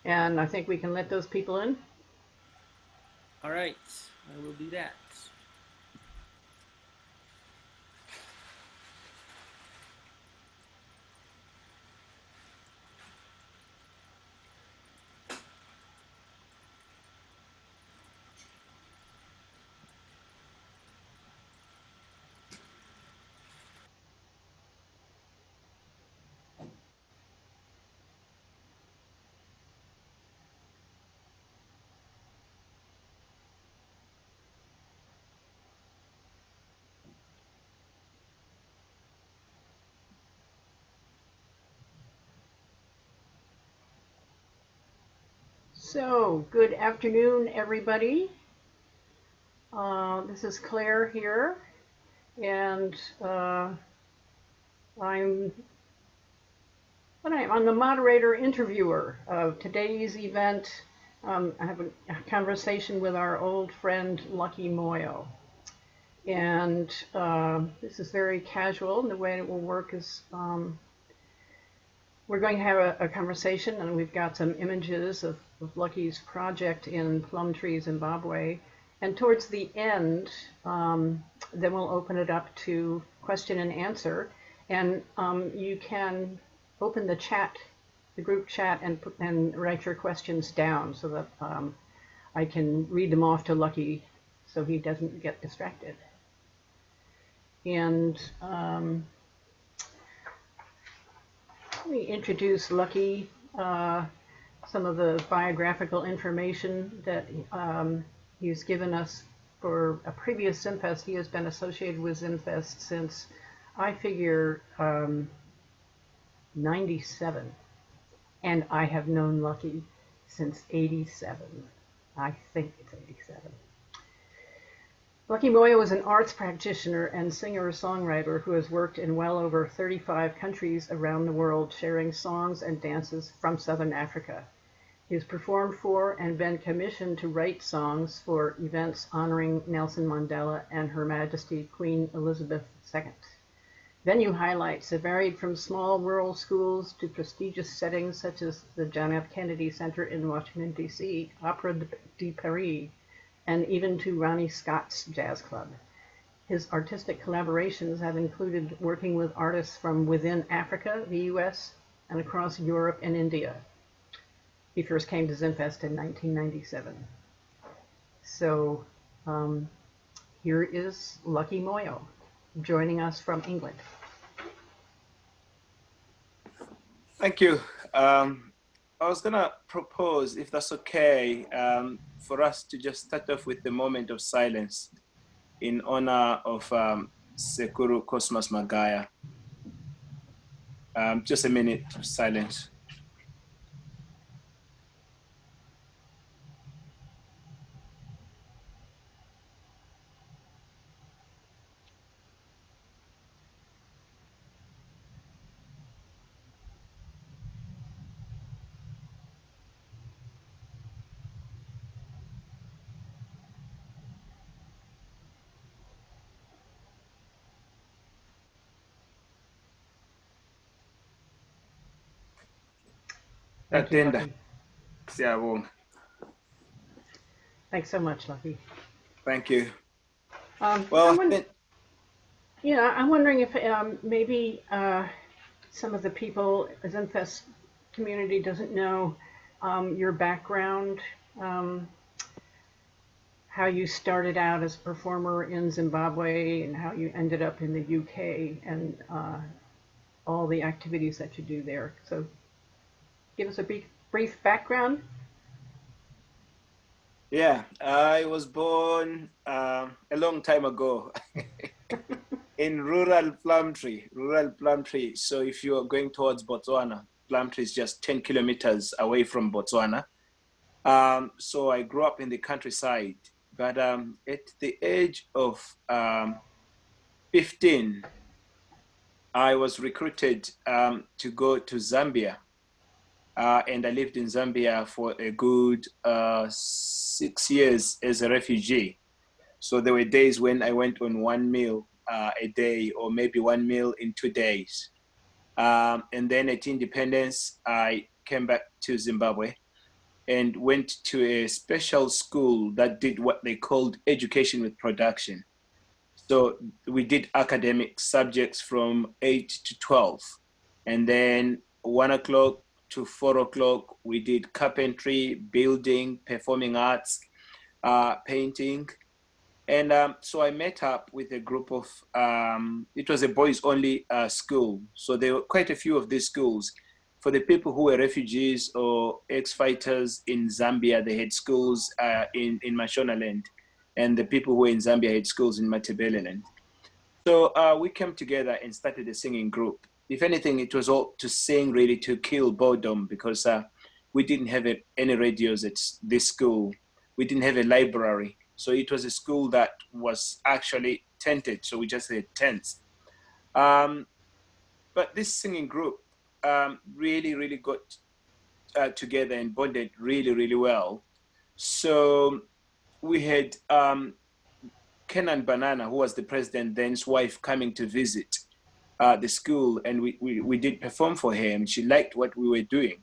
And I think we can let those people in. All right, I will do that. So, good afternoon, everybody. This is Claire here, and I'm I'm the moderator interviewer of today's event. I have a conversation with our old friend Lucky Moyo, and this is very casual. And the way it will work is we're going to have a conversation, and we've got some images of Lucky's project in Plumtree, Zimbabwe. And towards the end, then we'll open it up to question and answer. And you can open the chat, the group chat, and write your questions down so that I can read them off to Lucky so he doesn't get distracted. And let me introduce Lucky, some of the biographical information that he's given us for a previous Zimfest. He has been associated with Zimfest since, I figure, 97. And I have known Lucky since 87. I think it's 87. Lucky Moyo is an arts practitioner and singer-songwriter who has worked in well over 35 countries around the world, sharing songs and dances from Southern Africa. He has performed for and been commissioned to write songs for events honoring Nelson Mandela and Her Majesty Queen Elizabeth II. Venue highlights have varied from small rural schools to prestigious settings such as the John F. Kennedy Center in Washington, D.C., Opera de Paris, and even to Ronnie Scott's Jazz Club. His artistic collaborations have included working with artists from within Africa, the US, and across Europe and India. He first came to Zimfest in 1997. So here is Lucky Moyo joining us from England. Thank you. I was going to propose, if that's okay, for us to just start off with a moment of silence in honor of Sekuru Cosmas Magaya. Just a minute of silence. Thank you, Attenda. Lucky. Thanks so much, Lucky. Thank you. Well, I'm wondering if maybe some of the people, Zenfest community doesn't know your background, how you started out as a performer in Zimbabwe and how you ended up in the UK and all the activities that you do there. So give us a brief background. Yeah, I was born a long time ago in rural Plumtree. So if you are going towards Botswana, Plumtree is just 10 kilometers away from Botswana. So I grew up in the countryside, but at the age of 15, I was recruited to go to Zambia. And I lived in Zambia for a good 6 years as a refugee. So there were days when I went on one meal a day, or maybe one meal in 2 days. And then at independence, I came back to Zimbabwe. and went to a special school that did what they called education with production. So we did academic subjects from 8 to 12. And then 1 o'clock to 4 o'clock, we did carpentry, building, performing arts, painting. And so I met up with a group of, it was a boys only school. So there were quite a few of these schools. For the people who were refugees or ex-fighters in Zambia, they had schools in Mashonaland. And the people who were in Zambia had schools in Matabeleland. So we came together and started a singing group. If anything, it was all to sing, really, to kill boredom, because we didn't have any radios at this school. We didn't have a library. So it was a school that was actually tented. So we just had tents. But this singing group really, really got together and bonded really, really well. So we had Kenan Banana, who was the president then's wife, coming to visit the school, and we did perform for her, and she liked what we were doing.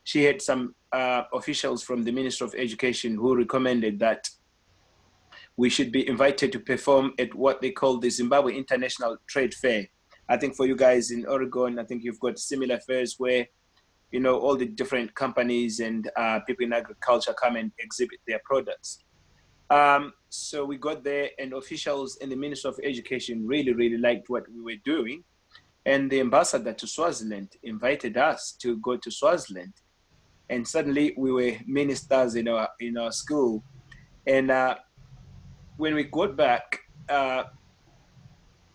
She had some officials from the Ministry of Education who recommended that we should be invited to perform at what they call the Zimbabwe International Trade Fair. I think for you guys in Oregon, I think you've got similar fairs where, you know, all the different companies and people in agriculture come and exhibit their products. So we got there, and officials in the Ministry of Education really, really liked what we were doing. And the ambassador to Swaziland invited us to go to Swaziland. And suddenly we were ministers in our school. And when we got back,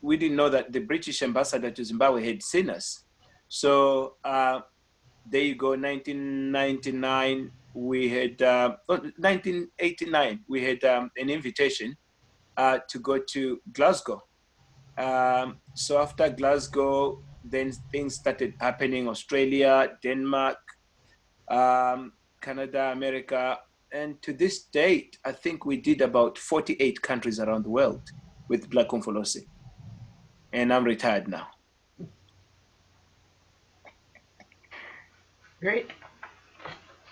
we didn't know that the British ambassador to Zimbabwe had seen us. So there you go, 1999, we had, 1989, we had an invitation to go to Glasgow. So after Glasgow, then things started happening: Australia, Denmark, Canada, America. And to this date, I think we did about 48 countries around the world with Black Umfolosi. And I'm retired now. Great.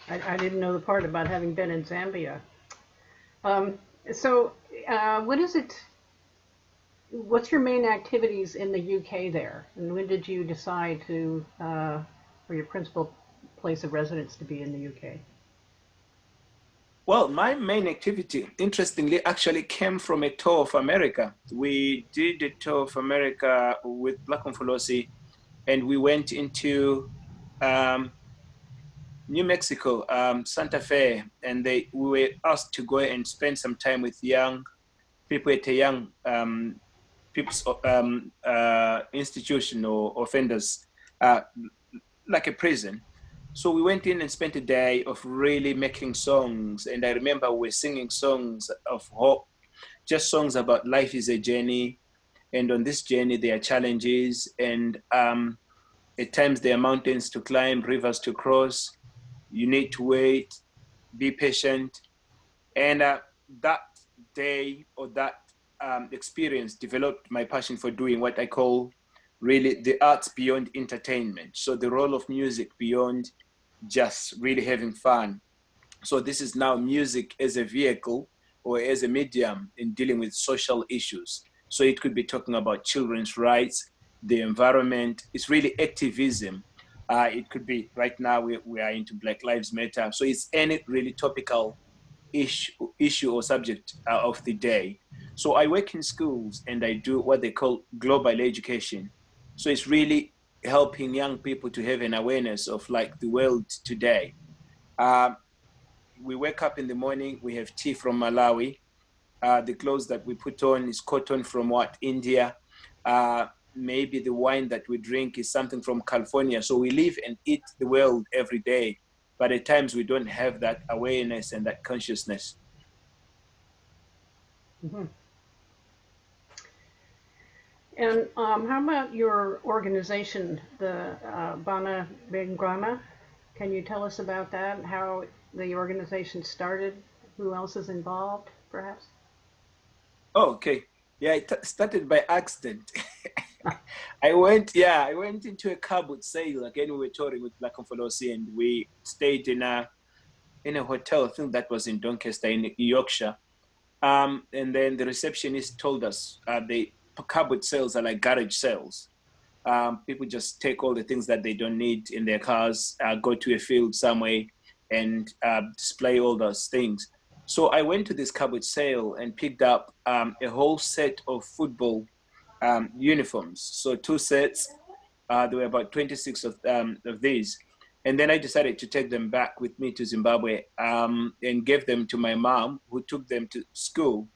I didn't know the part about having been in Zambia. So what is it? What's your main activities in the UK there? And when did you decide to, for your principal place of residence to be in the UK? Well, my main activity, interestingly, actually came from a tour of America. We did a tour of America with Black Umfolosi, and we went into New Mexico, Santa Fe, and we were asked to go and spend some time with young people at a young people's institution or offenders, like a prison. So we went in and spent a day of really making songs. And I remember we were singing songs of hope, just songs about life is a journey. And on this journey, there are challenges. And at times there are mountains to climb, rivers to cross. You need to wait, be patient. And that day or that experience developed my passion for doing what I call really the arts beyond entertainment. So the role of music beyond just really having fun. So this is now music as a vehicle or as a medium in dealing with social issues. So it could be talking about children's rights, the environment. It's really activism. It could be right now we are into Black Lives Matter. So it's any really topical issue or subject of the day. So I work in schools and I do what they call global education. So it's really helping young people to have an awareness of like the world today. We wake up in the morning, we have tea from Malawi. The clothes that we put on is cotton from India. Maybe the wine that we drink is something from California. So we live and eat the world every day. But at times we don't have that awareness and that consciousness. Mm-hmm. And how about your organization, the Bana BeNgwana? Can you tell us about that? How the organization started? Who else is involved, perhaps? Oh, okay. Yeah, it started by accident. I went into a car boot sale. Again, we were touring with Black Umfolosi, and we stayed in in a hotel. I think that was in Doncaster in Yorkshire. And then the receptionist told us the cupboard sales are like garage sales. People just take all the things that they don't need in their cars, go to a field somewhere, and display all those things. So I went to this cupboard sale and picked up a whole set of football uniforms. So two sets. There were about 26 of these. And then I decided to take them back with me to Zimbabwe and gave them to my mom, who took them to school.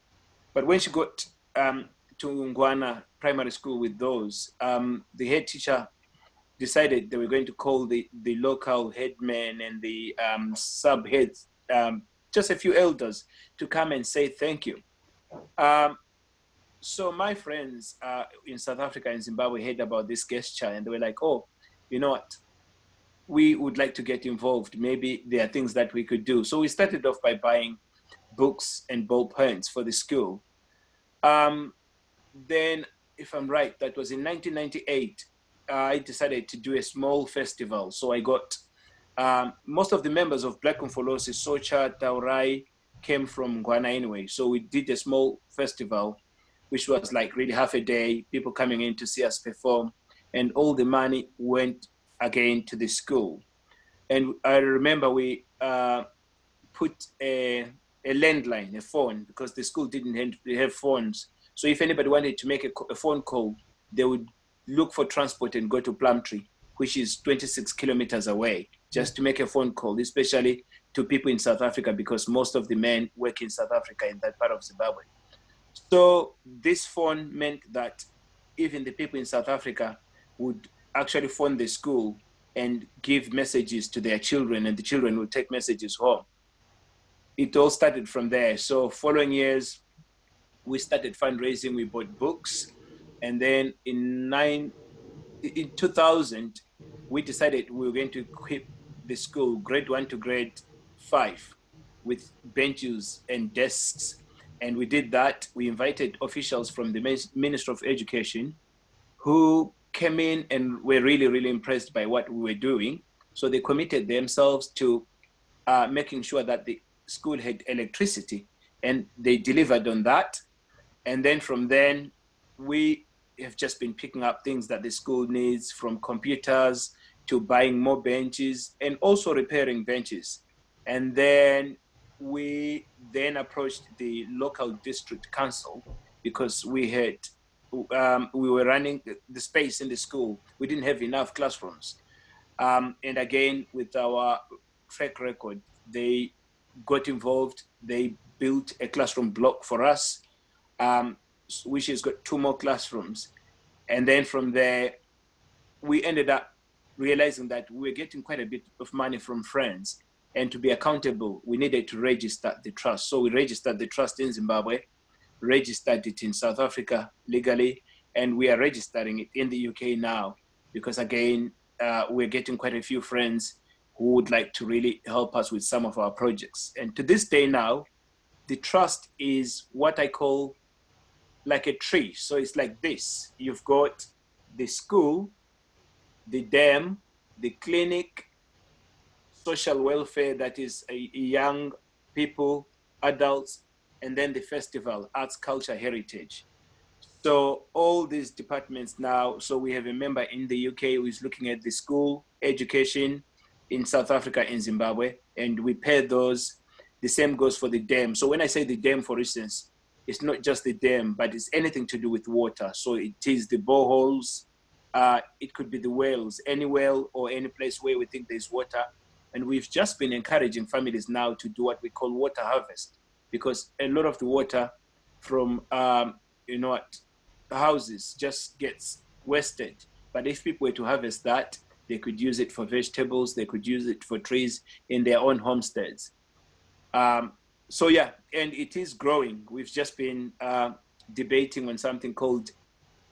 But when she got to Ngwana Primary School with those, the head teacher decided they were going to call the local headman and the sub heads, just a few elders, to come and say thank you. Um, so my friends in South Africa and Zimbabwe heard about this gesture, and they were like, "Oh, you know what? We would like to get involved. Maybe there are things that we could do." So we started off by buying books and ballpoints for the school. Um, then, if I'm right, that was in 1998. I decided to do a small festival. So I got most of the members of Black Umfolosi, Socha, Taurai came from Ngwana anyway. So we did a small festival, which was like really half a day, people coming in to see us perform. And all the money went again to the school. And I remember we put a landline, a phone, because the school didn't have phones. So if anybody wanted to make a phone call, they would look for transport and go to Plumtree, which is 26 kilometers away, just to make a phone call, especially to people in South Africa, because most of the men work in South Africa, in that part of Zimbabwe. So this phone meant that even the people in South Africa would actually phone the school and give messages to their children, and the children would take messages home. It all started from there. So following years, we started fundraising. We bought books, and then in 2000, we decided we were going to equip the school, grade 1 to grade 5, with benches and desks. And we did that. We invited officials from the Ministry of Education who came in and were really, really impressed by what we were doing. So they committed themselves to making sure that the school had electricity, and they delivered on that. And then from then, we have just been picking up things that the school needs, from computers to buying more benches and also repairing benches. And then we then approached the local district council, because we were running the space in the school. We didn't have enough classrooms. And again, with our track record, they got involved. They built a classroom block for us, um, which has got 2 more classrooms. And then from there, we ended up realizing that we were getting quite a bit of money from friends. And to be accountable, we needed to register the trust. So we registered the trust in Zimbabwe, registered it in South Africa legally, and we are registering it in the UK now, because again, we're getting quite a few friends who would like to really help us with some of our projects. And to this day now, the trust is what I call like a tree. So it's like this. You've got the school, the dam, the clinic, social welfare, that is a young people, adults, and then the festival, arts, culture, heritage. So all these departments now, so we have a member in the UK who is looking at the school, education in South Africa, in Zimbabwe, and we pay those. The same goes for the dam. So when I say the dam, for instance, it's not just the dam, but it's anything to do with water. So it is the boreholes, it could be the wells, any well or any place where we think there's water. And we've just been encouraging families now to do what we call water harvest, because a lot of the water from you know what, houses just gets wasted. But if people were to harvest that, they could use it for vegetables, they could use it for trees in their own homesteads. Um, so yeah, and it is growing. We've just been debating on something called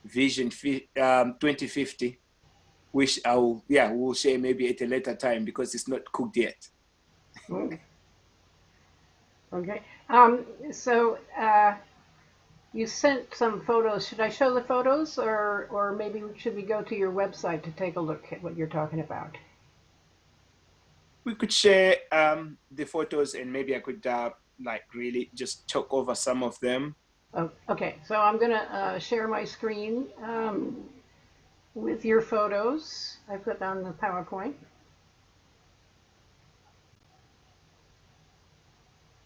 Vision 2050, which we'll share maybe at a later time, because it's not cooked yet. Okay. Okay. So you sent some photos. Should I show the photos, or maybe should we go to your website to take a look at what you're talking about? We could share the photos, and maybe I could like really just talk over some of them. Oh, okay, so I'm gonna share my screen with your photos. I put on the PowerPoint.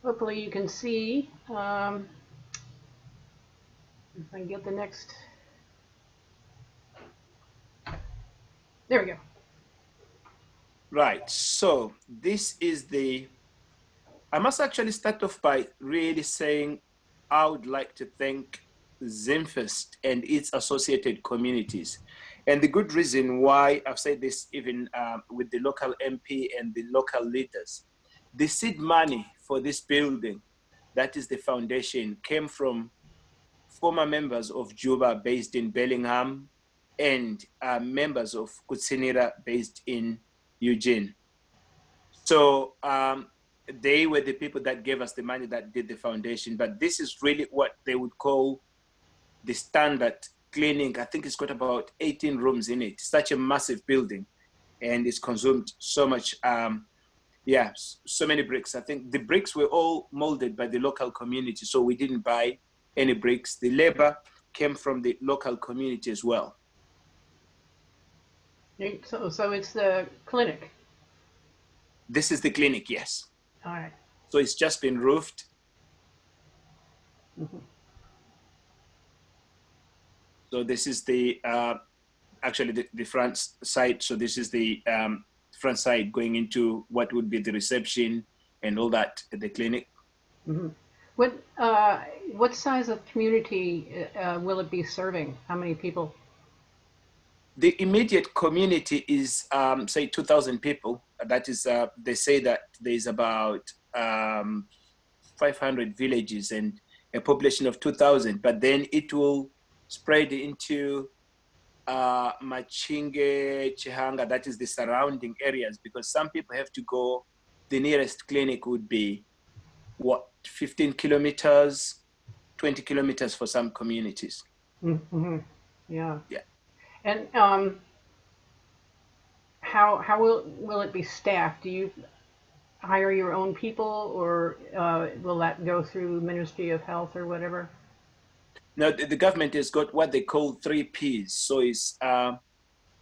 Hopefully you can see. If I can get the next. There we go. Right. So this is I must actually start off by really saying I would like to thank Zimfest and its associated communities. And the good reason why I've said this, even with the local MP and the local leaders, the seed money for this building, that is the foundation, came from former members of Juba based in Bellingham and members of Kutsinira based in Eugene. So they were the people that gave us the money that did the foundation. But this is really what they would call the standard clinic. I think it's got about 18 rooms in it. Such a massive building, and it's consumed so much. Yeah, so many bricks. I think the bricks were all molded by the local community, so we didn't buy any bricks. The labor came from the local community as well. So it's the clinic. This is the clinic, yes. All right. So it's just been roofed. Mm-hmm. So this is the actually the front side. So this is the front side going into what would be the reception and all that at the clinic. Mm-hmm. What size of community will it be serving? How many people? The immediate community is say 2,000 people. That is, they say that there is about 500 villages and a population of 2,000. But then it will spread into Machinge, Chihanga, that is the surrounding areas, because some people have to go. The nearest clinic would be 15 kilometers, 20 kilometers for some communities. Mm-hmm. Yeah. Yeah. And how will it be staffed? Do you hire your own people, or will that go through Ministry of Health or whatever? Now, the government has got what they call 3Ps. So it's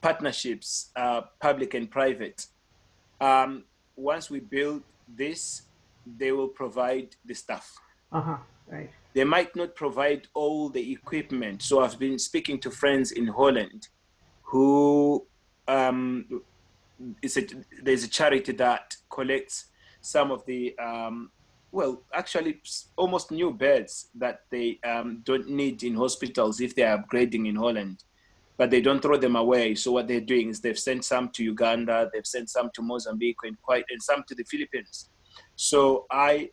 partnerships, public and private. Once we build this, they will provide the staff. Uh-huh, right. They might not provide all the equipment. So I've been speaking to friends in Holland who, there's a charity that collects some of the, well, actually almost new beds that they don't need in hospitals if they are upgrading in Holland, but they don't throw them away. So what they're doing is they've sent some to Uganda, they've sent some to Mozambique, and some to the Philippines. So I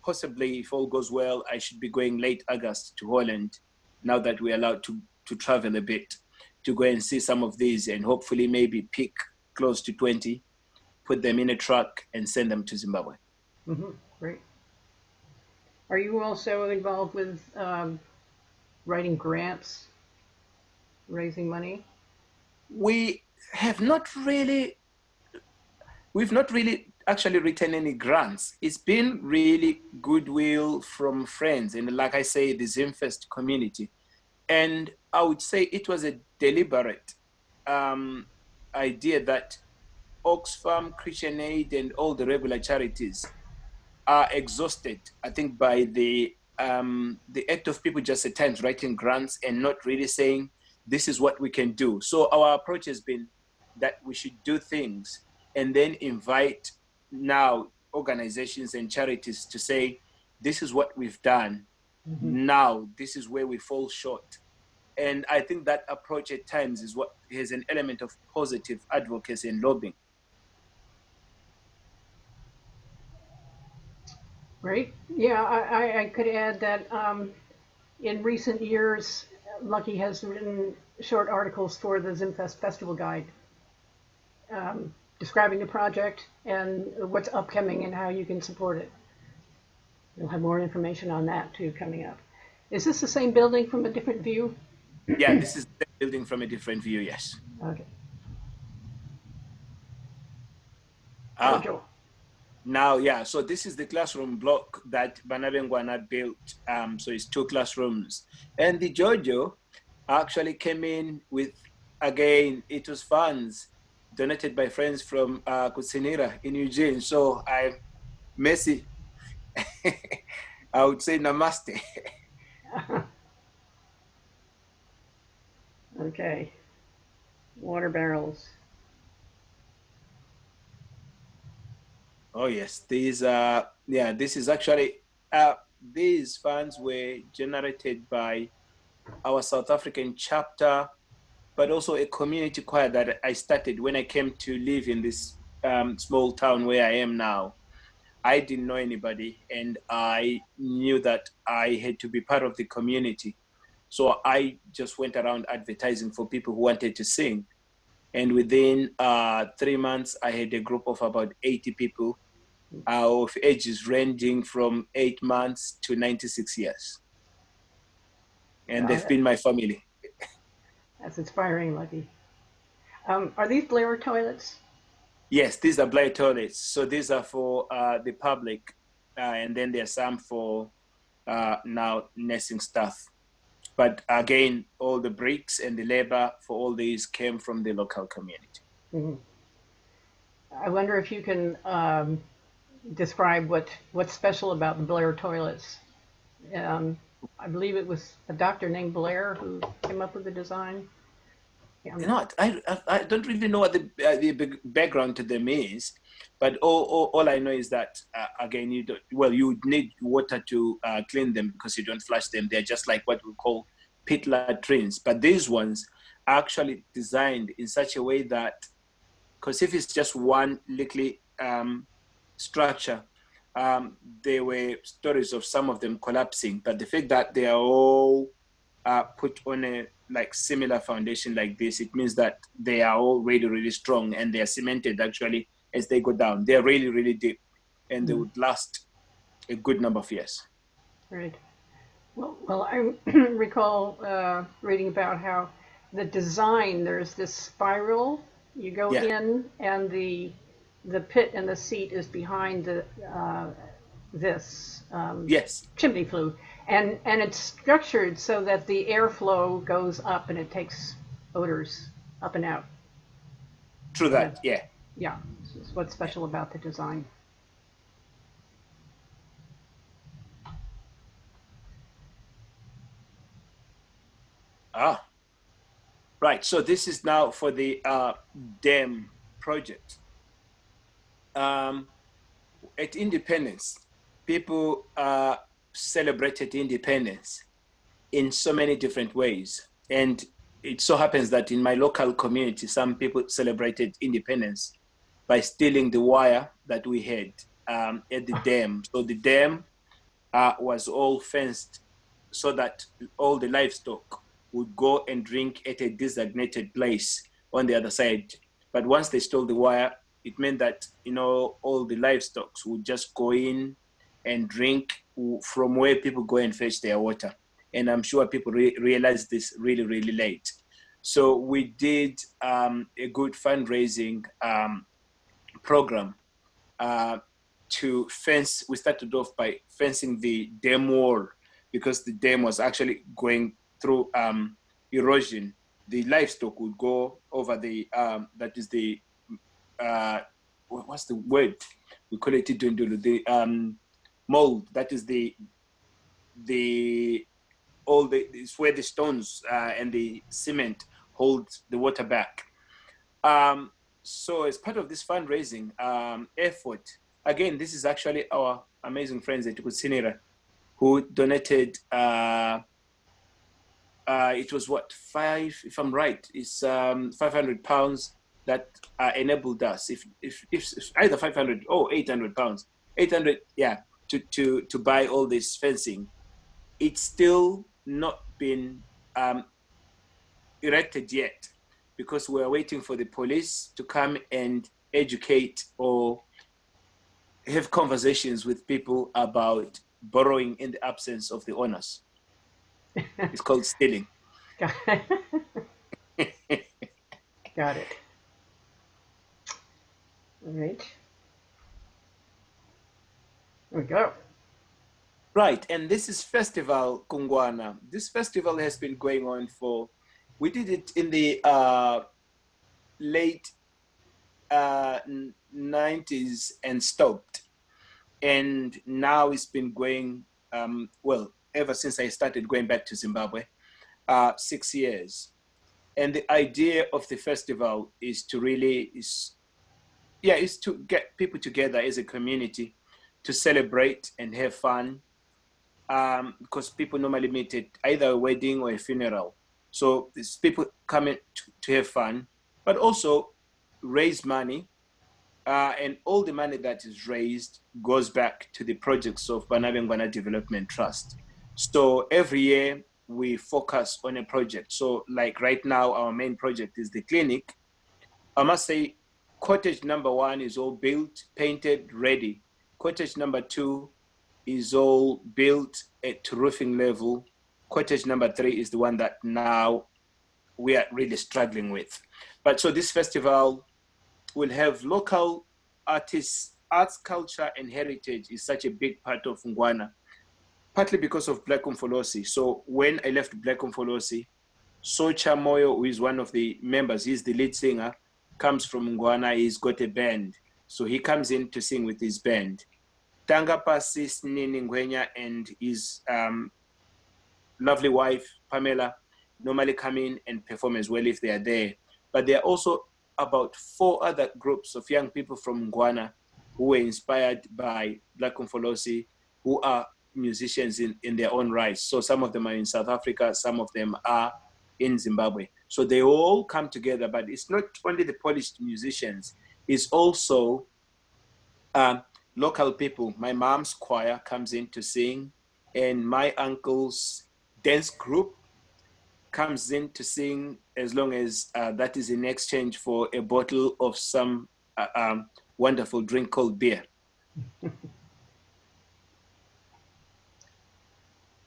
possibly, if all goes well, I should be going late August to Holland, now that we're allowed to travel a bit, to go and see some of these and hopefully maybe pick close to 20, put them in a truck and send them to Zimbabwe. Mm-hmm. Great. Are you also involved with writing grants, raising money? We've not really actually written any grants. It's been really goodwill from friends and, like I say, the Zimfest community. And I would say it was a deliberate idea that Oxfam, Christian Aid, and all the regular charities are exhausted, I think, by the act of people just at times writing grants and not really saying this is what we can do. So our approach has been that we should do things and then invite now organizations and charities to say, this is what we've done. Mm-hmm. Now, this is where we fall short. And I think that approach at times is what has an element of positive advocacy and lobbying. Right. Yeah, I could add that in recent years, Lucky has written short articles for the Zimfest Festival Guide, describing the project and what's upcoming and how you can support it. You'll have more information on that too coming up. Is this the same building from a different view? Yeah, this is the building from a different view, yes. Okay. Ah, Jojo. now, yeah. So this is the classroom block that Bana BeNgwana built. So it's 2 classrooms. And the Jojo actually came in with, again, it was funds donated by friends from Kutsinira in Eugene. So Messi, I would say namaste. Okay. Water barrels. Oh yes, this is actually, these funds were generated by our South African chapter, but also a community choir that I started when I came to live in this small town where I am now. I didn't know anybody, and I knew that I had to be part of the community. So I just went around advertising for people who wanted to sing. And within 3 months, I had a group of about 80 people of ages ranging from 8 months to 96 years. And Wow, they've been my family. that's inspiring, Lucky. Are these Blair toilets? Yes, these are Blair Toilets. So these are for the public, and then there are some for now nursing staff. But again, all the bricks and the labor for all these came from the local community. Hmm. I wonder if you can describe what's special about the Blair toilets. Um, I believe it was a doctor named Blair who came up with the design. You Yeah. know what? I don't really know what the background to them is, but all I know is that again, you would need water to clean them because you don't flush them. They're just like what we call pit latrines. But these ones are actually designed in such a way that, because if it's just one little structure, there were stories of some of them collapsing. But the fact that they are all put on a like similar foundation like this, it means that they are all really, really strong, and they are cemented actually as they go down. They're really, really deep, and they Mm, would last a good number of years. right. Well, I recall reading about how the design, there's this spiral, you go Yeah. in, and the pit and the seat is behind this Yes. chimney flue, and it's structured so that the airflow goes up and it takes odors up and out. True So that. that's, Yeah. yeah, this is what's Yeah. special about the design. Ah. Right. So this is now for the dam project. Um, at independence, people celebrated independence in so many different ways. And it so happens that in my local community, some people celebrated independence by stealing the wire that we had at the dam. So the dam was all fenced so that all the livestock would go and drink at a designated place on the other side. But once they stole the wire, it meant that all the livestock would just go in and drink from where people go and fetch their water. And I'm sure people realized this really, really late. So we did a good fundraising program uh, to fence. We started off by fencing the dam wall because the dam was actually going through erosion. The livestock would go over that is the uh, what's the word? We call it the mold. That is the all the it's where the stones and the cement hold the water back. Um, so as part of this fundraising effort, again, this is actually our amazing friends at Kutsinira who donated, it was what, if I'm right, it's £500 that enabled us, if either 500 or £800, 800, yeah, to buy all this fencing. It's still not been erected yet because we're waiting for the police to come and educate or have conversations with people about borrowing in the absence of the owners. It's called stealing. Got it. Got it. All right. There we go. Right, and this is Festival Kungwana. This festival has been going on we did it in the late 90s and stopped. And now it's been going, well, ever since I started going back to Zimbabwe, 6 years. And the idea of the festival is to is to get people together as a community to celebrate and have fun, because people normally meet at either a wedding or a funeral. So it's people coming to have fun, but also raise money. And all the money that is raised goes back to the projects of Bana BeNgwana Development Trust. So every year we focus on a project. So like right now, our main project is the clinic. I must say, cottage number 1 is all built, painted, ready. Cottage number 2 is all built at roofing level. Cottage number 3 is the one that now we are really struggling with. But so this festival will have local artists. Arts, culture, and heritage is such a big part of Ngwana, partly because of Black Umfolosi. So when I left Black Umfolosi, Lucky Moyo, who is one of the members, he's the lead singer, comes from Ngwana. He's got a band. So he comes in to sing with his band. Tanga Pasis Nini Ngwenya and his lovely wife, Pamela, normally come in and perform as well if they are there. But there are also about 4 other groups of young people from Ngwana who were inspired by Black Umfolosi, who are musicians in their own right. So some of them are in South Africa, some of them are in Zimbabwe. So they all come together, but it's not only the polished musicians, it's also local people. My mom's choir comes in to sing, and my uncle's dance group comes in to sing, as long as that is in exchange for a bottle of some wonderful drink called beer.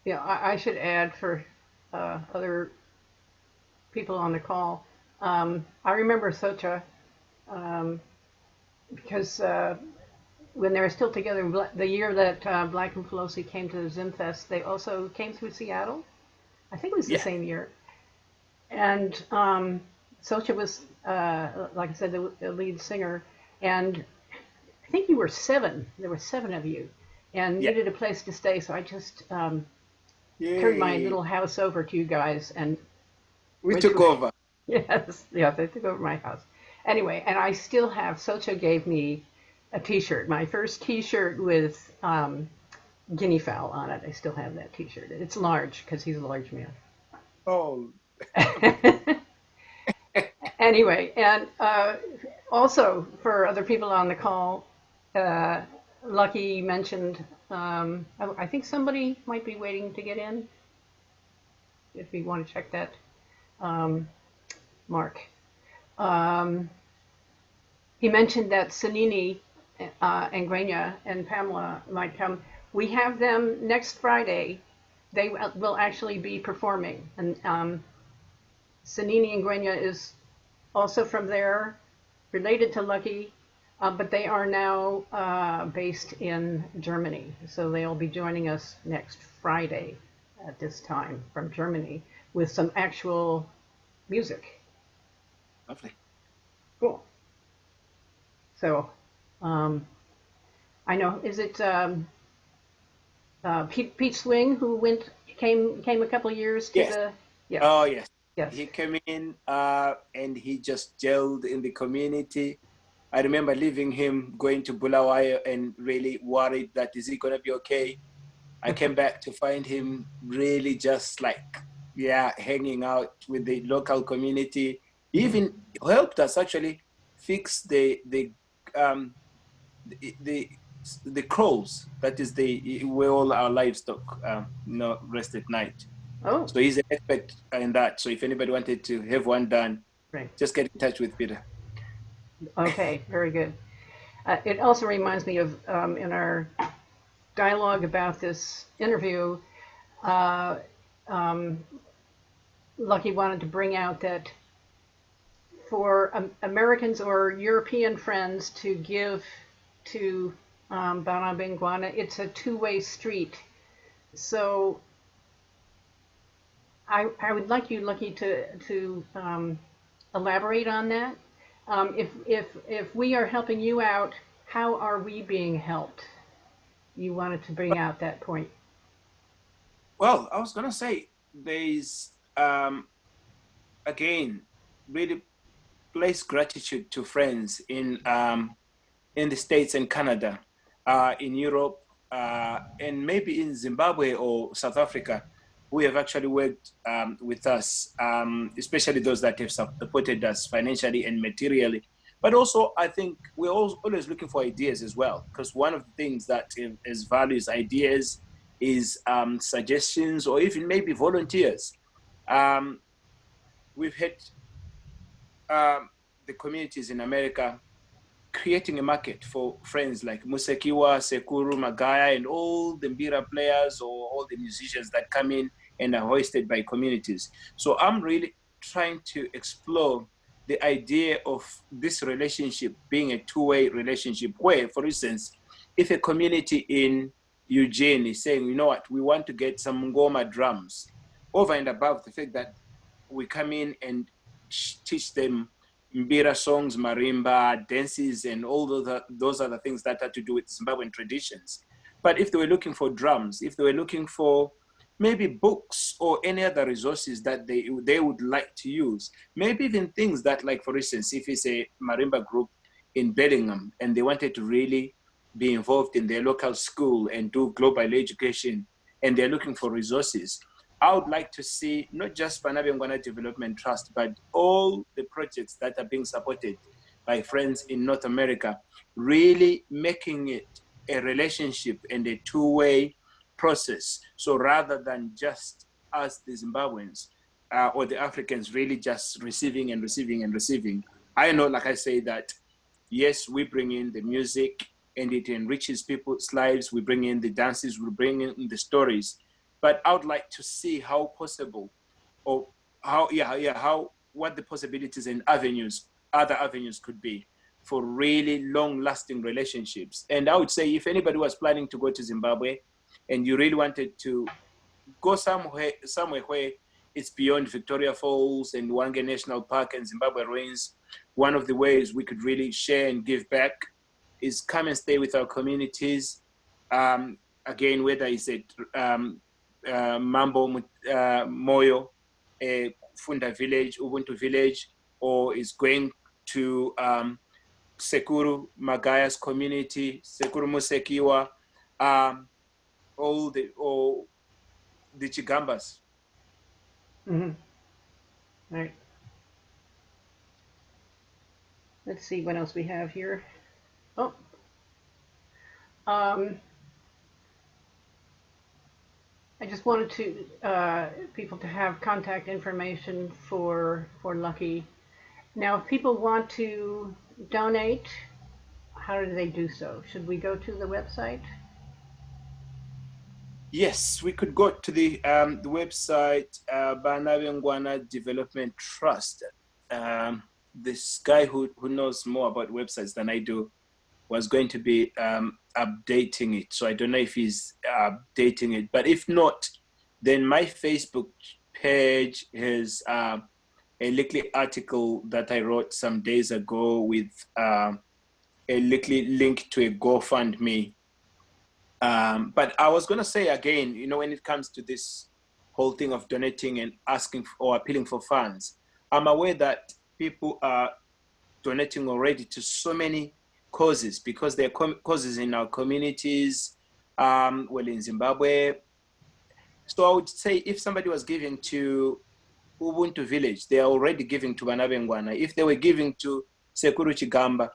Yeah, I should add for other people on the call. I remember Socha because when they were still together, the year that Black and Pelosi came to Zimfest, they also came through Seattle. I think it was the Yeah. same year. And Socha was, like I said, the lead singer. And I think you were 7. There were 7 of you. And Yeah. needed a place to stay. So I just turned my Yay. little house over to you guys and We went took to over. yes, yeah, they took over my house. Anyway, and I still have, Socha gave me a t-shirt, my first t-shirt with guinea fowl on it. I still have that t-shirt. It's large because he's a large man. Oh, Anyway, and also for other people on the call, uh, Lucky mentioned, I think somebody might be waiting to get in, if you want to check that, Mark. Um, he mentioned that Sanini and Grania and Pamela might come. We have them next Friday. They will actually be performing. And Sanini and Grania is also from there, related to Lucky, but they are now based in Germany. So they'll be joining us next Friday at this time from Germany with some actual music. lovely. Cool. So um, I know, is it Pete Swing who came a couple of years to Yes. the, yeah, Oh, yes. yes. He came in and he just gelled in the community. I remember leaving him, going to Bulawayo, and really worried that is he gonna be okay? I came back to find him really just like, yeah, hanging out with the local community. He even helped us actually fix um the the crows. That is where all our livestock rest at night. Oh, So he's an expert in that. So if anybody wanted to have one done, right. just get in touch with Peter. Okay, very good. It also reminds me of in our dialogue about this interview, uh, um, Lucky wanted to bring out that for Americans or European friends to give to Bana BeNgwana. It's a two-way street. So I would like you, Lucky, to elaborate on that. If we are helping you out, how are we being helped? You wanted to bring out that point. Well, I was gonna say there's again really place gratitude to friends in the States and Canada, in Europe, and maybe in Zimbabwe or South Africa, who have actually worked with us, especially those that have supported us financially and materially. But also, I think we're always looking for ideas as well, because one of the things that is values ideas is suggestions or even maybe volunteers. Um, we've had the communities in America creating a market for friends like Musekiwa, Sekuru, Magaya, and all the Mbira players or all the musicians that come in and are hoisted by communities. So I'm really trying to explore the idea of this relationship being a two-way relationship where, for instance, if a community in Eugene is saying, you know what, we want to get some Ngoma drums, over and above the fact that we come in and teach them Mbira songs, marimba, dances, and all those other things that had to do with Zimbabwean traditions. But if they were looking for drums, if they were looking for maybe books or any other resources that they would like to use, maybe even things that, like for instance, if it's a marimba group in Bellingham and they wanted to really be involved in their local school and do global education and they're looking for resources, I would like to see not just Bana BeNgwana Development Trust, but all the projects that are being supported by friends in North America, really making it a relationship and a two-way process. So rather than just us, the Zimbabweans or the Africans, really just receiving and receiving and receiving, I know, like I say, that yes, we bring in the music and it enriches people's lives. We bring in the dances, we bring in the stories. But I would like to see how possible or how what the possibilities and avenues, other avenues could be for really long-lasting relationships. And I would say if anybody was planning to go to Zimbabwe and you really wanted to go somewhere where it's beyond Victoria Falls and Wange National Park and Zimbabwe Ruins, one of the ways we could really share and give back is come and stay with our communities. Again, whether it's at Mambo Moyo, Funda Village, Ubuntu Village, or is going to Sekuru Magaya's community, Sekuru Musekiwa, all the Chigambas. Mm-hmm. Right. Let's see what else we have here. Oh, um, I just wanted to people to have contact information for Lucky. Now, if people want to donate, how do they do so? Should we go to the website? Yes, we could go to the website, Bana BeNgwana Development Trust. This guy who knows more about websites than I do was going to be updating it. So I don't know if he's updating it, but if not, then my Facebook page has a little article that I wrote some days ago with a little link to a GoFundMe. But I was going to say again, you know, when it comes to this whole thing of donating and asking or appealing for funds, I'm aware that people are donating already to so many causes because there are causes in our communities, well, in Zimbabwe. So I would say if somebody was giving to Ubuntu Village, they are already giving to Bana BeNgwana. If they were giving to Sekuru Chigamba,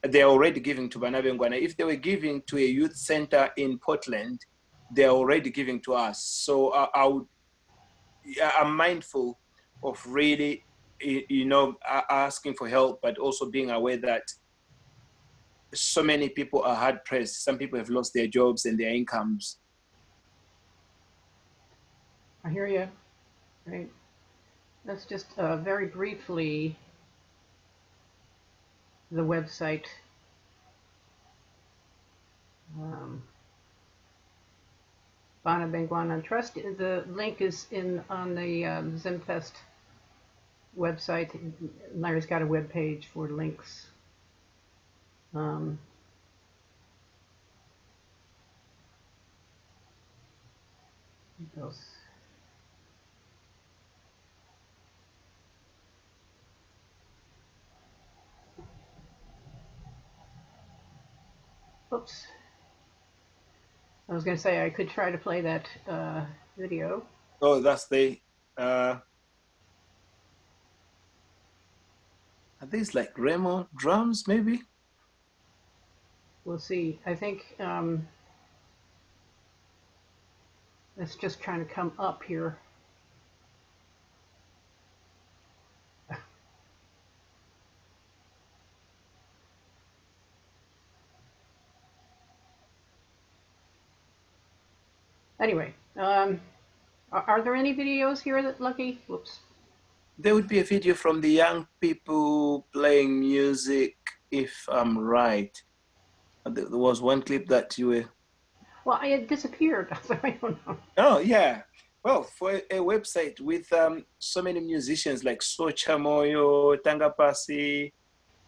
they are already giving to Bana BeNgwana. If they were giving to a youth center in Portland, they are already giving to us. So I'm mindful of really, you know, asking for help, but also being aware that so many people are hard pressed. Some people have lost their jobs and their incomes. I hear you. Right. That's just very briefly the website. Bana BeNgwana Trust. The link is on the Zimfest website. Larry's got a web page for links. What else? Oops. I was going to say I could try to play that video. Oh, that's the. Are these like Remo drums, maybe? We'll see. I think it's just trying to come up here. Anyway, are there any videos here that Lucky? Whoops. There would be a video from the young people playing music, if I'm right. There was one clip that you were. Well, it disappeared, so I don't know. Oh, yeah. Well, for a website with so many musicians like Lucky Moyo, Tangapasi,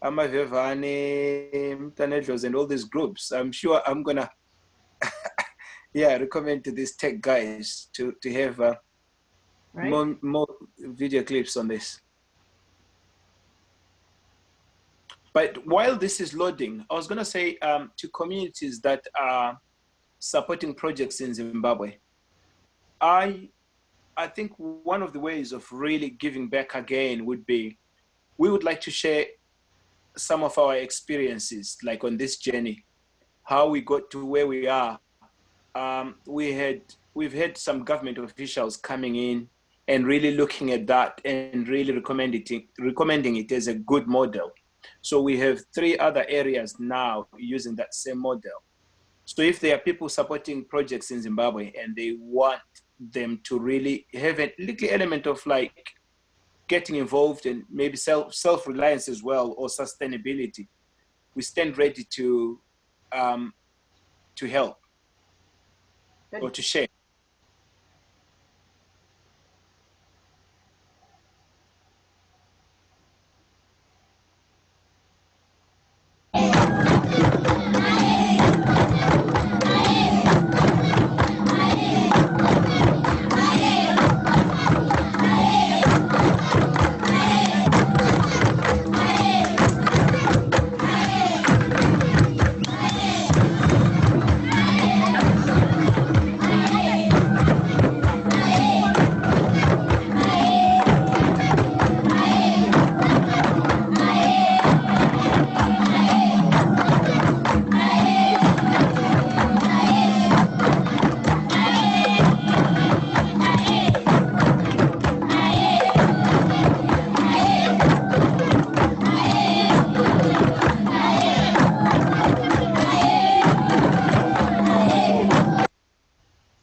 Amavevane, Mtanedlos, and all these groups, I'm sure I'm going to recommend to these tech guys to have Right? more video clips on this. But while this is loading, I was going to say to communities that are supporting projects in Zimbabwe, I think one of the ways of really giving back again would be, we would like to share some of our experiences, like on this journey, how we got to where we are. We've had some government officials coming in and really looking at that and really recommending it as a good model. So we have 3 other areas now using that same model. So if there are people supporting projects in Zimbabwe and they want them to really have a little element of like getting involved and maybe self-reliance as well, or sustainability, we stand ready to help or to share.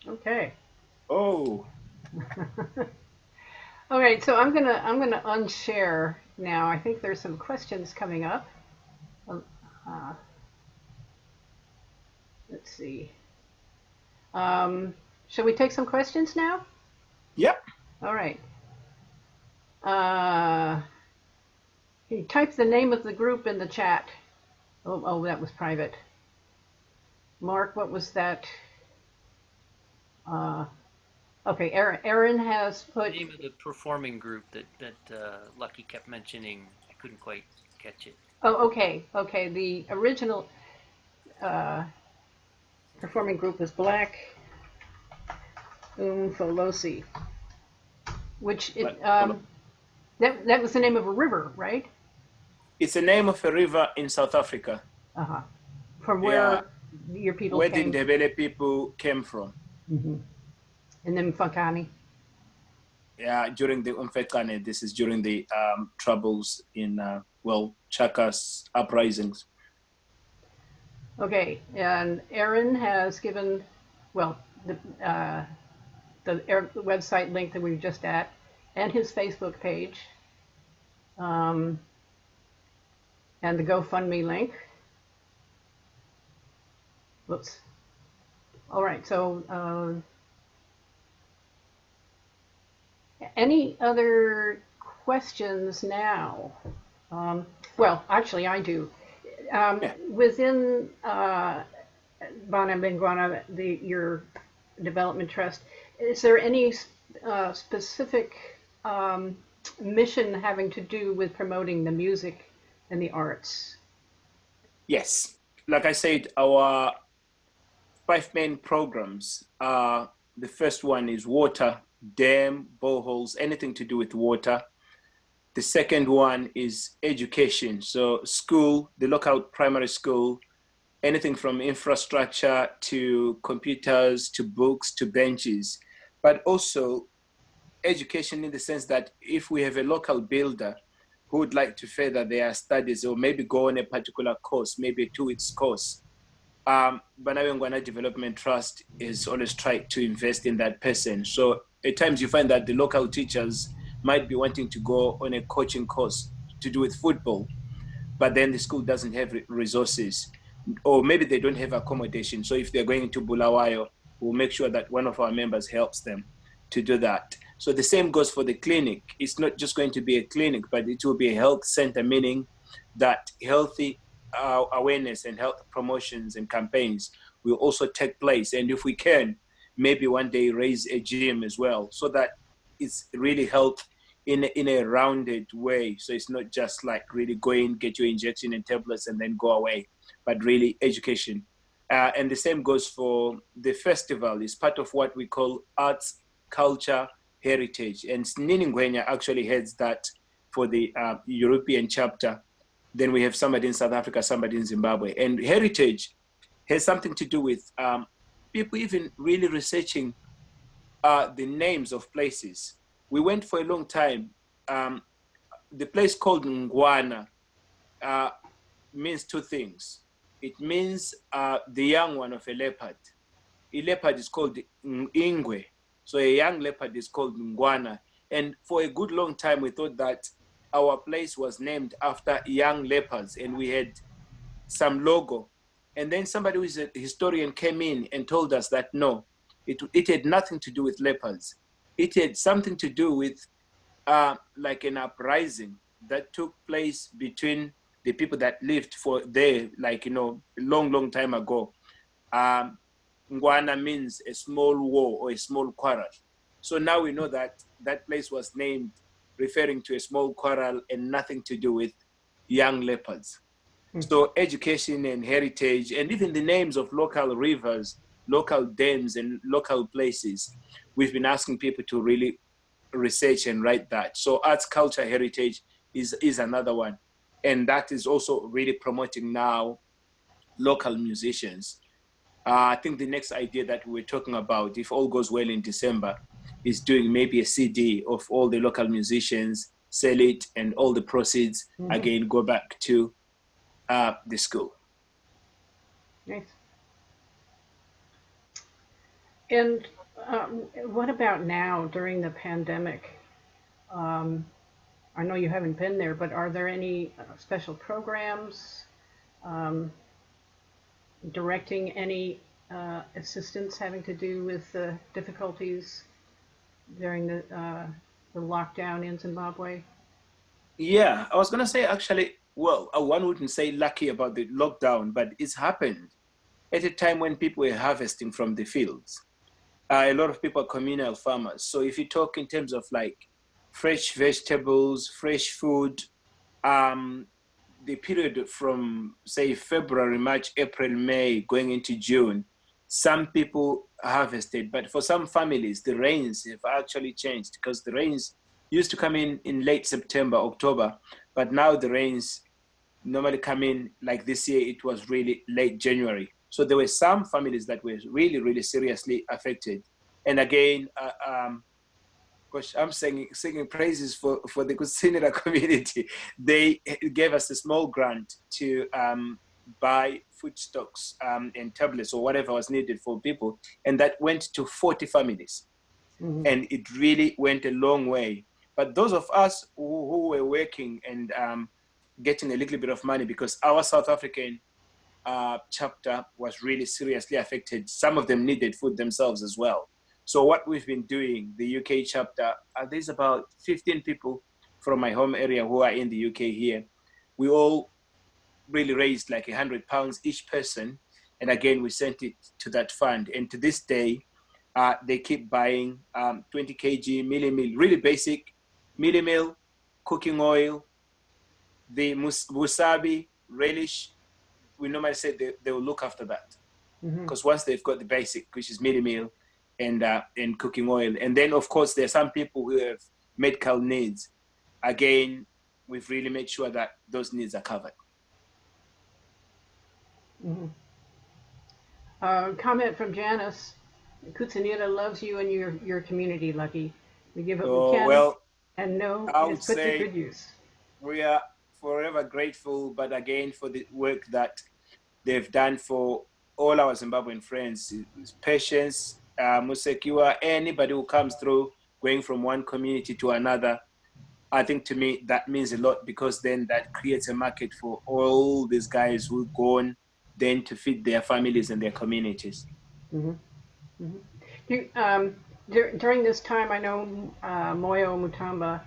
Okay. Oh. All right, so I'm gonna unshare now. I think there's some questions coming up. Let's see. Shall we take some questions now? Yep. All right. Can you type the name of the group in the chat? Oh, that was private. Mark, what was that? Okay, Aaron has put. The name of the performing group that Lucky kept mentioning, I couldn't quite catch it. Oh, okay. The original performing group was Black Umfolosi, which that was the name of a river, right? It's the name of a river in South Africa. Uh-huh. From where your people where came. the Ndebele people came from. Mm-hmm. And then Mfakani. Yeah, during the Umfekane, this is during the troubles in Chaka's uprisings. Okay, and Aaron has given, well, the website link that we were just at, and his Facebook page, and the GoFundMe link. Whoops. All right, so any other questions now? Well, actually, I do. Yeah. Within Bana BeNgwana, your development trust, is there any specific mission having to do with promoting the music and the arts? Yes. Like I said, our 5 main programs are, the first one is water, dam, boreholes, anything to do with water. The second one is education. So school, the local primary school, anything from infrastructure to computers, to books, to benches, but also education in the sense that if we have a local builder who would like to further their studies or maybe go on a particular course, maybe a 2 week course, Bana BeNgwana Development Trust is always tried to invest in that person. So at times you find that the local teachers might be wanting to go on a coaching course to do with football, but then the school doesn't have resources, or maybe they don't have accommodation. So if they're going to Bulawayo, we'll make sure that one of our members helps them to do that. So the same goes for the clinic. It's not just going to be a clinic, but it will be a health center, meaning that healthy awareness and health promotions and campaigns will also take place. And if we can, maybe one day raise a gym as well, so that it's really health in a rounded way. So it's not just like really go in, get your injection and tablets and then go away, but really education. And the same goes for the festival. It's part of what we call arts, culture, heritage. And Nini Ngwenya actually heads that for the European chapter. Then we have somebody in South Africa, somebody in Zimbabwe. And heritage has something to do with people even really researching the names of places. We went for a long time. The place called Ngwana uh, means two things. It means the young one of a leopard. A leopard is called Ingwe. So a young leopard is called Ngwana. And for a good long time, we thought that our place was named after young leopards, and we had some logo. And then somebody who is a historian came in and told us that no, it had nothing to do with leopards. It had something to do with like an uprising that took place between the people that lived for there, like, long time ago. Ngwana means a small war or a small quarrel. So now we know that that place was named referring to a small quarrel and nothing to do with young leopards. So education and heritage, and even the names of local rivers, local dams, and local places, we've been asking people to really research and write that. So arts, culture, heritage is another one. And that is also really promoting now local musicians. I think the next idea that we're talking about, if all goes well in December, is doing maybe a CD of all the local musicians, sell it, and all the proceeds again go back to the school. Nice. And what about now during the pandemic? I know you haven't been there, but are there any special programs directing any assistance having to do with difficulties during the lockdown in Zimbabwe? Yeah, I was going to say actually, well, one wouldn't say lucky about the lockdown, but it's happened at a time when people were harvesting from the fields. A lot of people are communal farmers. So if you talk in terms of like fresh vegetables, fresh food, the period from say February, March, April, May, going into June, some people harvested, but for some families, the rains have actually changed because the rains used to come in late September, October, but now the rains normally come in, like this year, it was really late January. So there were some families that were really, really seriously affected. And again, gosh, I'm singing praises for the Kusinera community. They gave us a small grant to buy food stocks and tablets or whatever was needed for people. And that went to 40 families. And it really went a long way. But those of us who were working and getting a little bit of money, because our South African chapter was really seriously affected. Some of them needed food themselves as well. So what we've been doing, the UK chapter, there's about 15 people from my home area who are in the UK here. We all really raised like £100 each person. And again, we sent it to that fund. And to this day, they keep buying 20 kg mealie meal, really basic mealie meal, cooking oil, the wasabi, relish. We normally say they will look after that. Because once they've got the basic, which is mealie meal and cooking oil. And then, of course, there are some people who have medical needs. Again, we've really made sure that those needs are covered. Comment from Janice. Kutsunira loves you and your community, Lucky. We give what we can, Well, and know I it's would put to say good use. we are forever grateful, but again, for the work that they've done for all our Zimbabwean friends. Patience, Musekiwa, anybody who comes through going from one community to another, I think to me that means a lot, because then that creates a market for all these guys who go on then to feed their families and their communities. During this time, I know Moyo Mutamba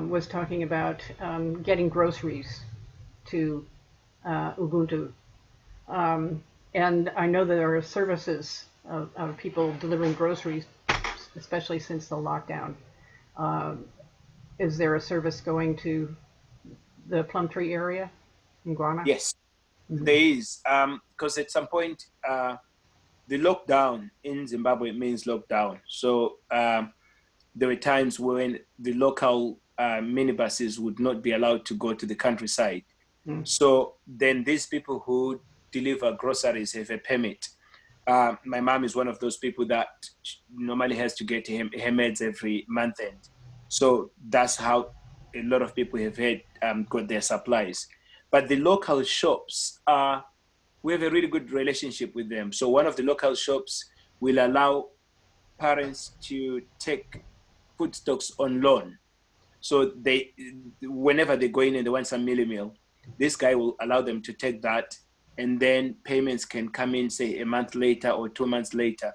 was talking about getting groceries to Ubuntu. And I know there are services of people delivering groceries, especially since the lockdown. Is there a service going to the Plumtree area in Guana? Yes, there is. Because at some point, the lockdown in Zimbabwe means lockdown. So there were times when the local minibuses would not be allowed to go to the countryside. So then these people who deliver groceries have a permit. My mom is one of those people that normally has to get her meds every month end. So that's how a lot of people have had got their supplies. But the local shops we have a really good relationship with them. So one of the local shops will allow parents to take food stocks on loan. So they, whenever they go in and they want some mealie meal, this guy will allow them to take that, and then payments can come in, say, a month later or 2 months later.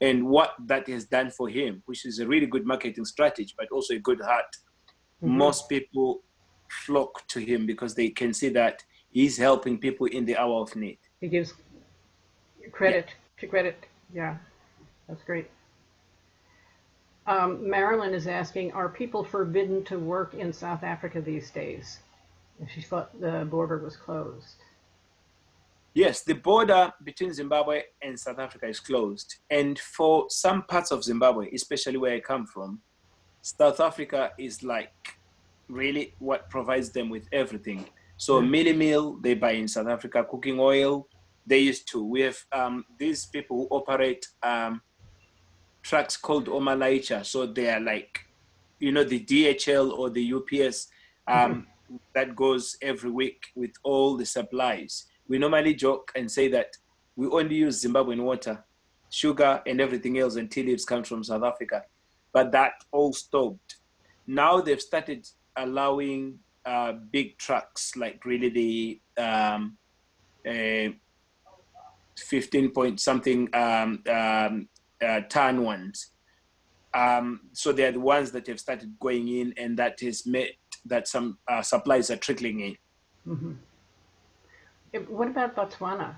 And what that has done for him, which is a really good marketing strategy, but also a good heart, most people flock to him because they can see that he's helping people in the hour of need. He gives credit to credit. Yeah, that's great. Marilyn is asking, are people forbidden to work in South Africa these days? She thought the border was closed. Yes, the border between Zimbabwe and South Africa is closed. And for some parts of Zimbabwe, especially where I come from, South Africa is like really what provides them with everything. So mealie meal, they buy in South Africa, cooking oil, they used to. We have these people who operate trucks called Omalaicha. So they are like, you know, the DHL or the UPS that goes every week with all the supplies. We normally joke and say that we only use Zimbabwean water, sugar, and everything else, and tea leaves come from South Africa. But that all stopped. Now they've started allowing big trucks, like really the 15 point something ton ones. So they're the ones that have started going in, and that has made that some supplies are trickling in. What about Botswana?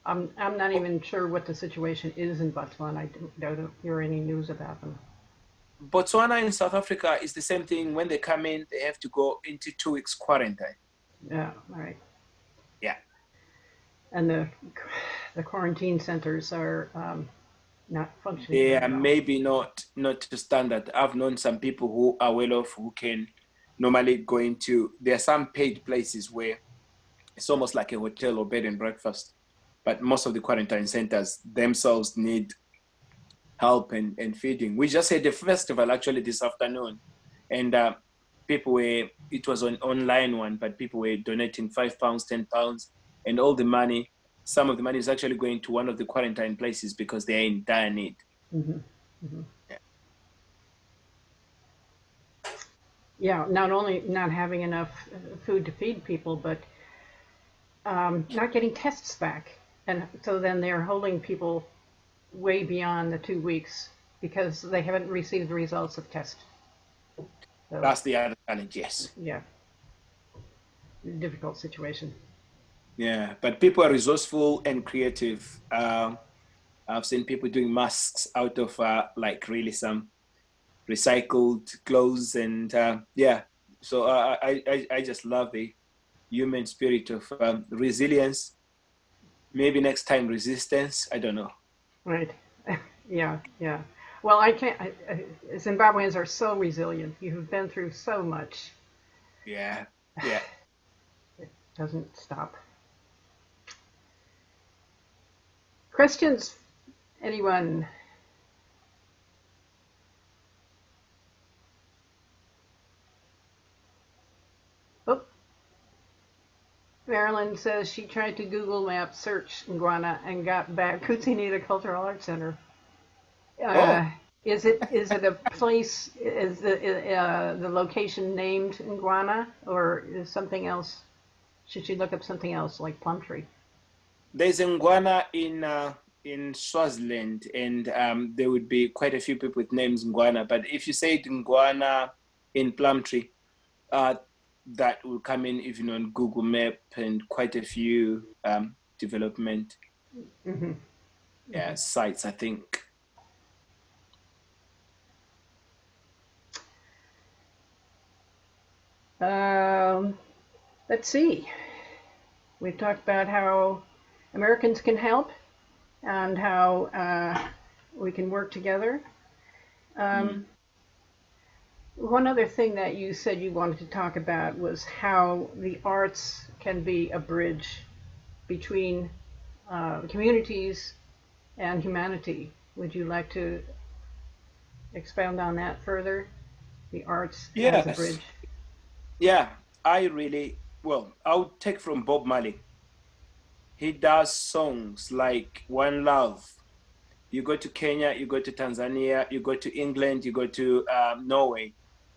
I'm not even sure what the situation is in Botswana. I don't hear any news about them. Botswana in South Africa is the same thing. When they come in, they have to go into 2 weeks quarantine. Yeah, all right. Yeah. And the quarantine centers are not functioning. They very are well. maybe not to standard. I've known some people who are well off who can normally go into. There are some paid places where it's almost like a hotel or bed and breakfast, but most of the quarantine centers themselves need help and feeding. We just had a festival actually this afternoon, and people were, it was an online one, but people were donating £5, £10, and all the money, some of the money is actually going to one of the quarantine places because they're in dire need. Yeah, not only not having enough food to feed people, but not getting tests back. And so then they're holding people way beyond the 2 weeks because they haven't received the results of tests. So, That's the other challenge, yes. yeah, difficult situation. Yeah, but people are resourceful and creative. I've seen people doing masks out of like really some recycled clothes, and yeah. So I just love the human spirit of resilience. Maybe next time resistance. I don't know. Right. Yeah, yeah. Well, I can't. Zimbabweans are so resilient. You've been through so much. Yeah, yeah. It doesn't stop. Questions? Anyone? Oh, Marilyn says she tried to Google Map search Ngwana and got back Kutsinita Cultural Arts Center. Oh, Is it a place? Is the location named Ngwana, or is something else? Should she look up something else like Plumtree? there's Ngwana in Swaziland, and there would be quite a few people with names Ngwana. But if you say Ngwana in Plumtree, uh, that will come in even on Google Map and quite a few development Mm-hmm. Mm-hmm. sites, I think. Um, let's see. We've talked about how Americans can help and how we can work together. Mm. Um, one other thing that you said you wanted to talk about was how the arts can be a bridge between communities and humanity. Would you like to expound on that further? The arts as a Yes, bridge. yeah, I really, well, I'll take from Bob Marley. He does songs like One Love. You go to Kenya, you go to Tanzania, you go to England, you go to Norway,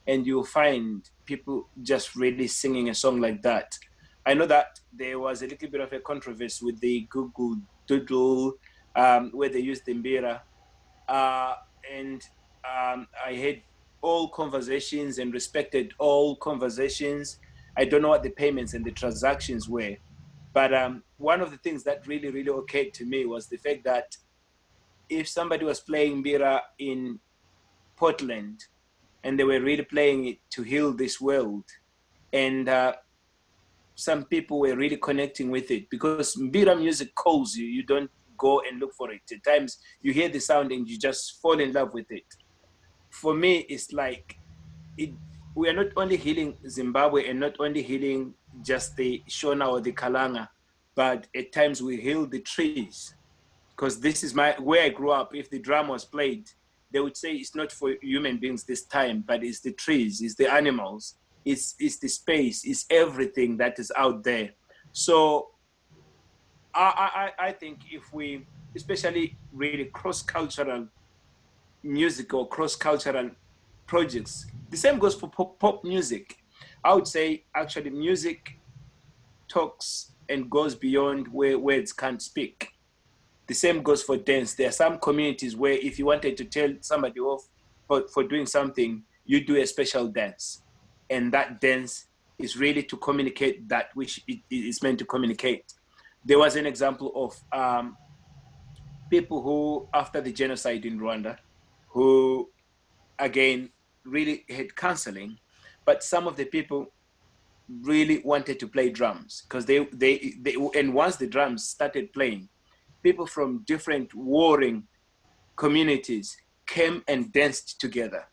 and you'll find people just really singing a song like that. I know that there was a little bit of a controversy with the Google Doodle where they used the Mbira. Uh, and I had all conversations and respected all conversations. I don't know what the payments and the transactions were. But one of the things that really, really okayed to me was the fact that if somebody was playing Bira in Portland and they were really playing it to heal this world, and some people were really connecting with it because Mbira music calls you, you don't go and look for it. At times you hear the sound and you just fall in love with it. For me, it's like it, we are not only healing Zimbabwe and not only healing just the Shona or the Kalanga, but at times we heal the trees because this is my where I grew up. If the drum was played, they would say it's not for human beings this time, but it's the trees, it's the animals, it's the space, it's everything that is out there. So I think if we, especially really cross-cultural music or cross-cultural projects, the same goes for pop music. I would say actually music talks and goes beyond where words can't speak. The same goes for dance. There are some communities where if you wanted to tell somebody off for doing something, you do a special dance. And that dance is really to communicate that which it is meant to communicate. There was an example of people who, after the genocide in Rwanda, who again really had counseling, but some of the people really wanted to play drums because they and once the drums started playing, people from different warring communities came and danced together.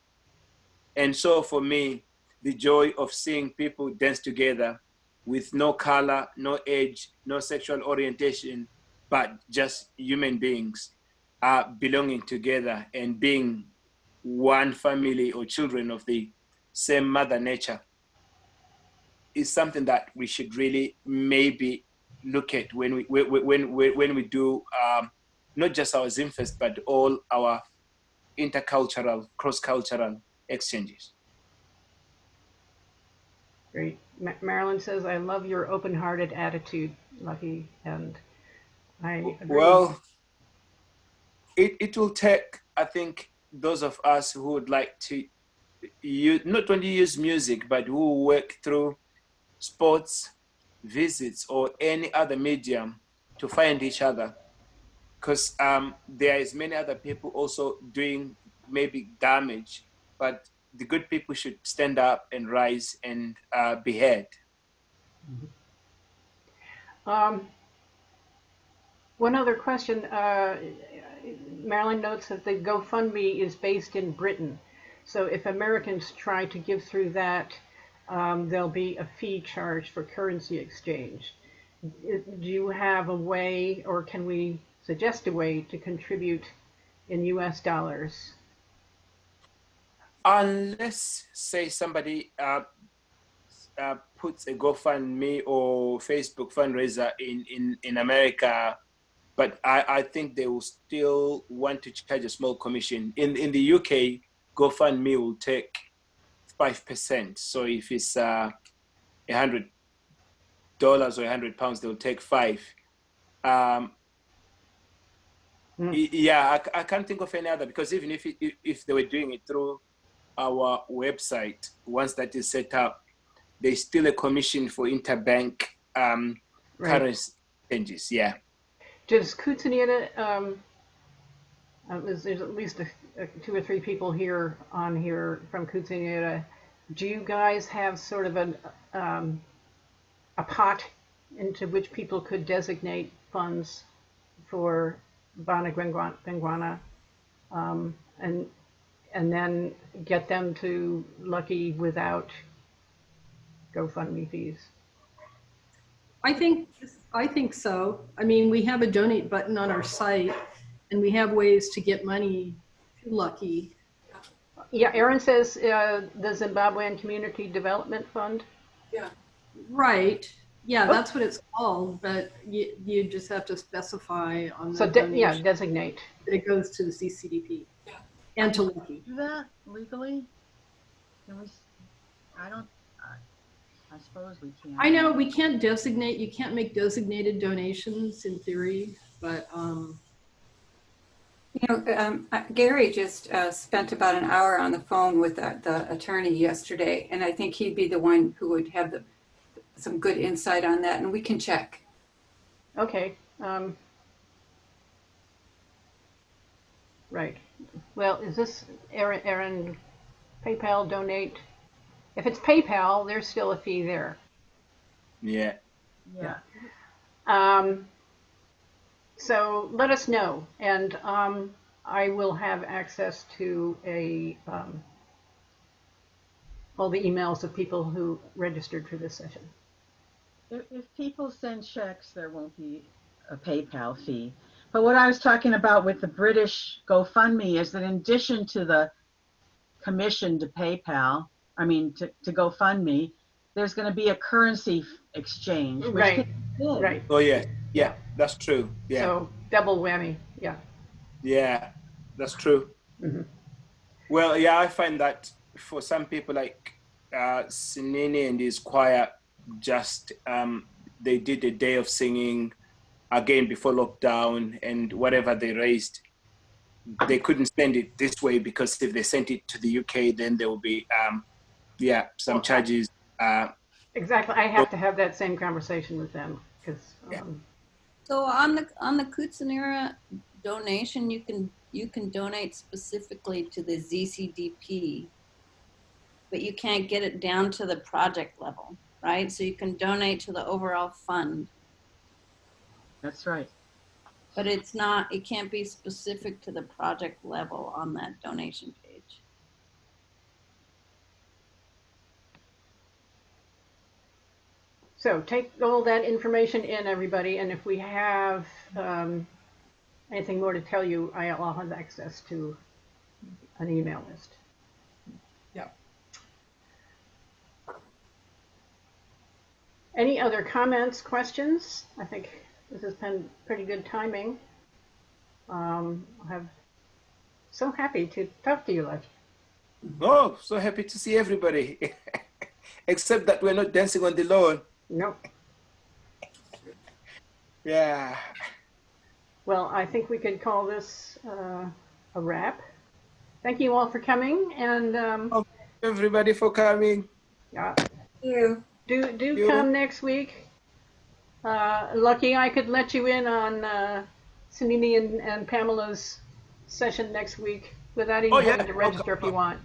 And so for me, the joy of seeing people dance together with no color, no age, no sexual orientation, but just human beings belonging together and being one family or children of the same mother nature is something that we should really maybe look at when we do not just our Zimfest, but all our intercultural, cross-cultural exchanges. Great. Marilyn says, I love your open-hearted attitude, Lucky, and I agree. Well, it will take, I think, those of us who would like to not only use music, but who work through sports, visits, or any other medium to find each other. Because there is many other people also doing maybe damage, but the good people should stand up and rise and be heard. One other question. Marilyn notes that the GoFundMe is based in Britain. So if Americans try to give through that, there'll be a fee charged for currency exchange. Do you have a way, or can we suggest a way to contribute in US dollars? Unless, say, somebody puts a GoFundMe or Facebook fundraiser in America, but I think they will still want to charge a small commission. In the UK, GoFundMe will take 5%. So if it's $100 or £100, they'll take £5. Yeah, I can't think of any other, because even if they were doing it through our website, once that is set up, there's still a commission for interbank currency changes. Yeah. Does Kutsunita, there's at least two or three people here from Kutsunita. Do you guys have sort of a pot into which people could designate funds for Bana BeNgwana, and then get them to Lucky without GoFundMe fees? I think so. I mean, we have a donate button on our site, and we have ways to get money to Lucky. Yeah, Aaron says the Zimbabwean Community Development Fund. Yeah. Right. Yeah, that's what it's called, but you just have to specify on the donation designate that it goes to the CCDP and to Lucky. Do that legally? Can we? I suppose we can. I know we can't designate. You can't make designated donations in theory, but Gary just spent about an hour on the phone with the attorney yesterday, and I think he'd be the one who would have some good insight on that, and we can check. Okay. Right. Well, is this Aaron PayPal donate? If it's PayPal, there's still a fee there. Yeah. Yeah. So let us know, and I will have access to all the emails of people who registered for this session. If people send checks, there won't be a PayPal fee. But what I was talking about with the British GoFundMe is that in addition to the commission to PayPal, to GoFundMe, there's going to be a currency exchange. Right. Oh yeah. Yeah, that's true. Yeah. So double whammy. Yeah. Yeah, that's true. Mm-hmm. Well, yeah, I find that for some people like Sinini and his choir, just they did a day of singing again before lockdown, and whatever they raised, they couldn't send it this way, because if they sent it to the UK, then there will be some charges. Exactly. I have to have that same conversation with them, because so on the Kutsunira donation, you can donate specifically to the ZCDP, but you can't get it down to the project level, right? So you can donate to the overall fund. That's right. But it can't be specific to the project level on that donation page. So take all that information in, everybody, and if we have anything more to tell you, I'll have access to an email list. Yeah. Any other comments, questions? I think this has been pretty good timing. I'm so happy to talk to you, Lucky. Oh, so happy to see everybody. Except that we're not dancing on the lawn. Nope. Yeah. Well, I think we could call this a wrap. Thank you all for coming, and Everybody for coming. yeah, You. do You. come next week. Lucky, I could let you in on Sunini and Pamela's session next week without even Oh, yeah. having to register if you want.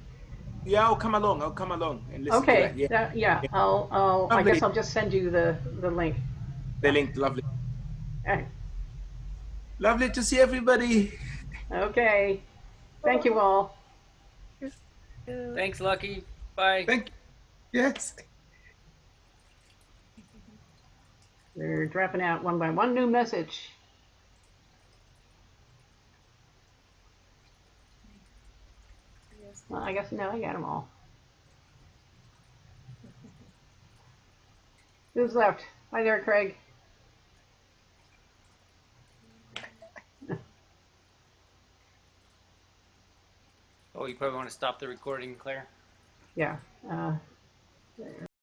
Yeah, I'll come along. I'll come along and listen to Okay. that. Yeah. Yeah. Yeah. I Lovely. guess I'll just send you the link. The link. Lovely. Okay. Lovely to see everybody. Okay. Thank you all. Thanks, Lucky. Bye. Thank you. Yes. They're dropping out one by one. New message. Well, I guess now I got them all. Who's left? Hi there, Craig. Oh, you probably want to stop the recording, Claire? Yeah. There.